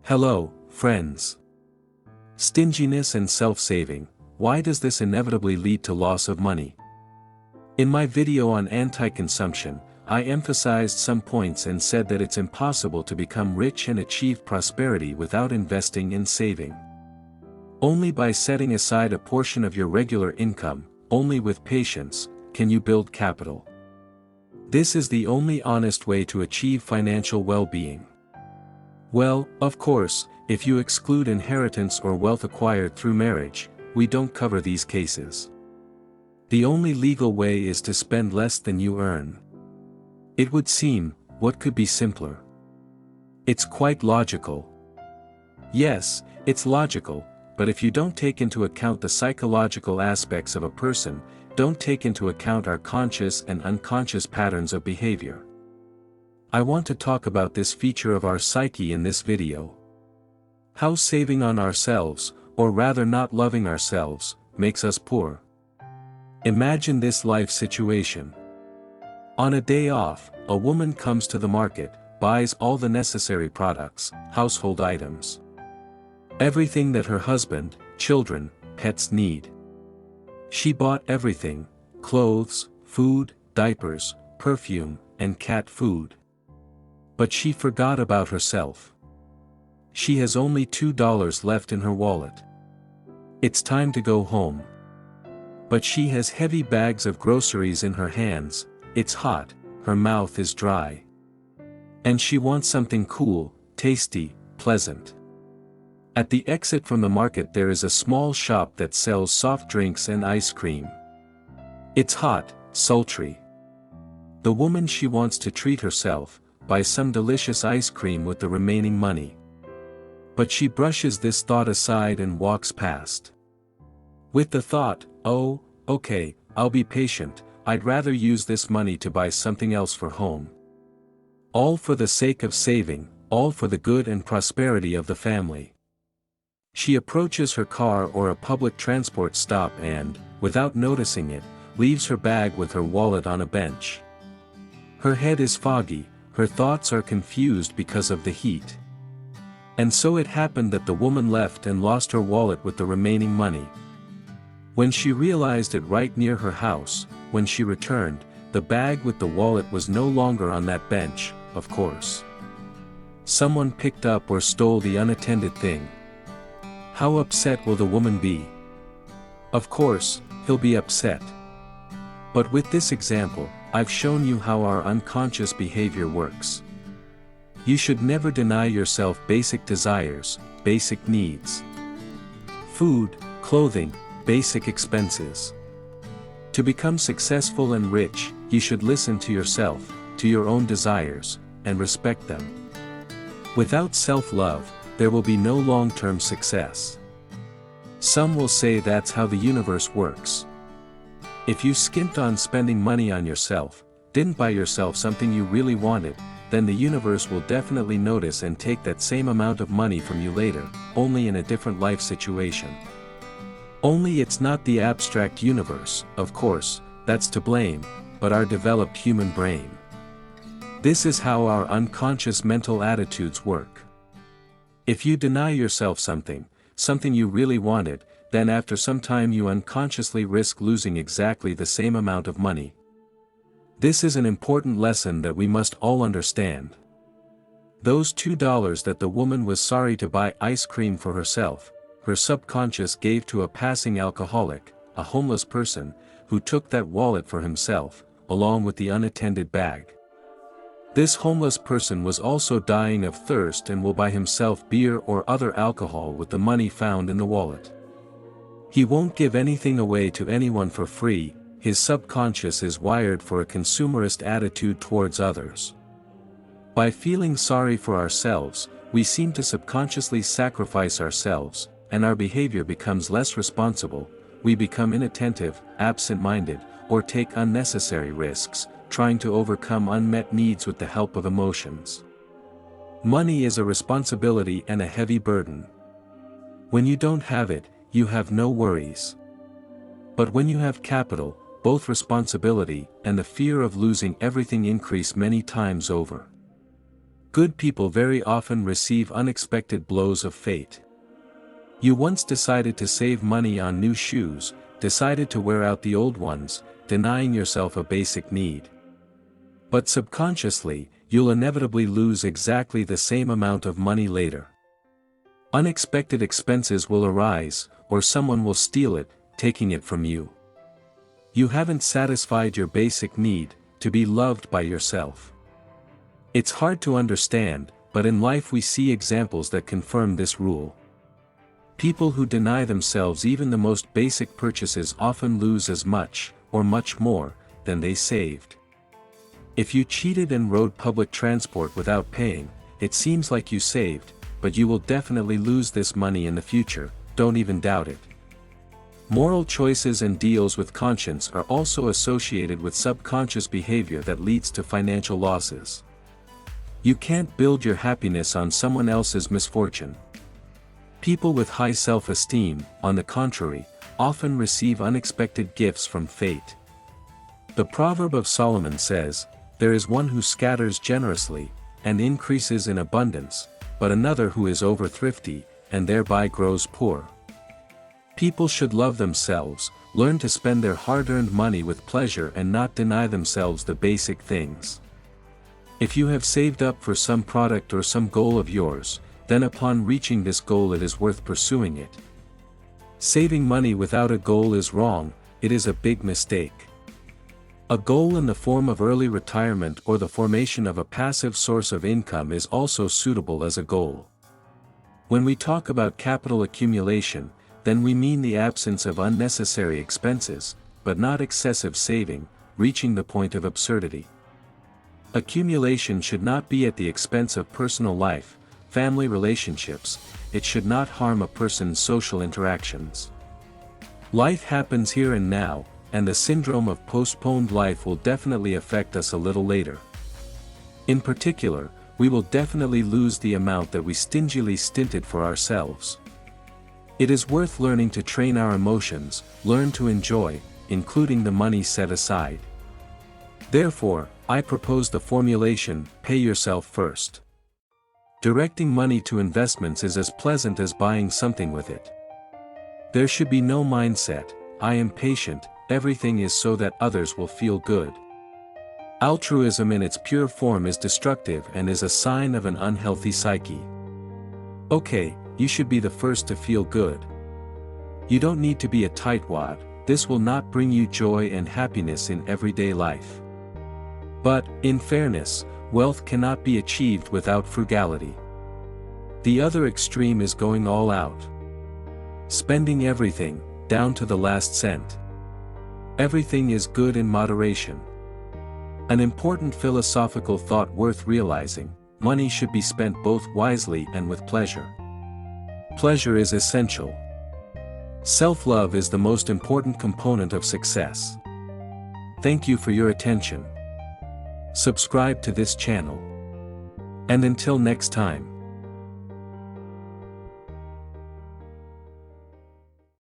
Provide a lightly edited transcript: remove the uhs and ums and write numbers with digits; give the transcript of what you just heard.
Hello, friends. Stinginess and self-saving, why does this inevitably lead to loss of money? In my video on anti-consumption, I emphasized some points and said that it's impossible to become rich and achieve prosperity without investing and saving. Only by setting aside a portion of your regular income, only with patience, can you build capital. This is the only honest way to achieve financial well-being. Well, of course, if you exclude inheritance or wealth acquired through marriage, we don't cover these cases. The only legal way is to spend less than you earn. It would seem, what could be simpler? It's quite logical. Yes, it's logical, but if you don't take into account the psychological aspects of a person, don't take into account our conscious and unconscious patterns of behavior. I want to talk about this feature of our psyche in this video. How saving on ourselves, or rather not loving ourselves, makes us poor. Imagine this life situation. On a day off, a woman comes to the market, buys all the necessary products, household items. Everything that her husband, children, pets need. She bought everything: clothes, food, diapers, perfume, and cat food. But she forgot about herself. She has only $2 left in her wallet. It's time to go home. But she has heavy bags of groceries in her hands, it's hot, her mouth is dry. And she wants something cool, tasty, pleasant. At the exit from the market there is a small shop that sells soft drinks and ice cream. It's hot, sultry. The woman, she wants to treat herself, buys some delicious ice cream with the remaining money. But she brushes this thought aside and walks past. With the thought, oh, okay, I'll be patient, I'd rather use this money to buy something else for home. All for the sake of saving, all for the good and prosperity of the family. She approaches her car or a public transport stop and, without noticing it, leaves her bag with her wallet on a bench. Her head is foggy, her thoughts are confused because of the heat. And so it happened that the woman left and lost her wallet with the remaining money. When she realized it right near her house, when she returned, the bag with the wallet was no longer on that bench, of course. Someone picked up or stole the unattended thing. How upset will the woman be? Of course, he'll be upset. But with this example, I've shown you how our unconscious behavior works. You should never deny yourself basic desires, basic needs. Food, clothing, basic expenses. To become successful and rich, you should listen to yourself, to your own desires, and respect them. Without self-love, there will be no long-term success. Some will say that's how the universe works. If you skimped on spending money on yourself, didn't buy yourself something you really wanted, then the universe will definitely notice and take that same amount of money from you later, only in a different life situation. Only it's not the abstract universe, of course, that's to blame, but our developed human brain. This is how our unconscious mental attitudes work. If you deny yourself something you really wanted, then after some time you unconsciously risk losing exactly the same amount of money. This is an important lesson that we must all understand. Those $2 that the woman was sorry to buy ice cream for herself, her subconscious gave to a passing alcoholic, a homeless person, who took that wallet for himself, along with the unattended bag. This homeless person was also dying of thirst and will buy himself beer or other alcohol with the money found in the wallet. He won't give anything away to anyone for free. His subconscious is wired for a consumerist attitude towards others. By feeling sorry for ourselves, we seem to subconsciously sacrifice ourselves, and our behavior becomes less responsible. We become inattentive, absent-minded, or take unnecessary risks, trying to overcome unmet needs with the help of emotions. Money is a responsibility and a heavy burden. When you don't have it, you have no worries. But when you have capital, both responsibility and the fear of losing everything increase many times over. good people very often receive unexpected blows of fate. You once decided to save money on new shoes, decided to wear out the old ones, denying yourself a basic need. But subconsciously, you'll inevitably lose exactly the same amount of money later. Unexpected expenses will arise, or someone will steal it, taking it from you. You haven't satisfied your basic need, to be loved by yourself. It's hard to understand, but in life we see examples that confirm this rule. People who deny themselves even the most basic purchases often lose as much, or much more, than they saved. If you cheated and rode public transport without paying, it seems like you saved, but you will definitely lose this money in the future, don't even doubt it. Moral choices and deals with conscience are also associated with subconscious behavior that leads to financial losses. You can't build your happiness on someone else's misfortune. People with high self-esteem, on the contrary, often receive unexpected gifts from fate. The proverb of Solomon says, "There is one who scatters generously, and increases in abundance, but another who is over-thrifty, and thereby grows poor." People should love themselves, learn to spend their hard-earned money with pleasure and not deny themselves the basic things. If you have saved up for some product or some goal of yours, then upon reaching this goal it is worth pursuing it. Saving money without a goal is wrong, it is a big mistake. A goal in the form of early retirement or the formation of a passive source of income is also suitable as a goal. When we talk about capital accumulation, then we mean the absence of unnecessary expenses, but not excessive saving, reaching the point of absurdity. Accumulation should not be at the expense of personal life, family relationships, it should not harm a person's social interactions. Life happens here and now, and the syndrome of postponed life will definitely affect us a little later. In particular, we will definitely lose the amount that we stingily stinted for ourselves. It is worth learning to train our emotions, learn to enjoy, including the money set aside. Therefore, I propose the formulation, pay yourself first. Directing money to investments is as pleasant as buying something with it. There should be no mindset, I am patient, everything is so that others will feel good. Altruism in its pure form is destructive and is a sign of an unhealthy psyche. Okay, you should be the first to feel good. You don't need to be a tightwad, this will not bring you joy and happiness in everyday life. But, in fairness, wealth cannot be achieved without frugality. The other extreme is going all out. Spending everything, down to the last cent. Everything is good in moderation. An important philosophical thought worth realizing, money should be spent both wisely and with pleasure. Pleasure is essential. Self-love is the most important component of success. Thank you for your attention. Subscribe to this channel. And until next time.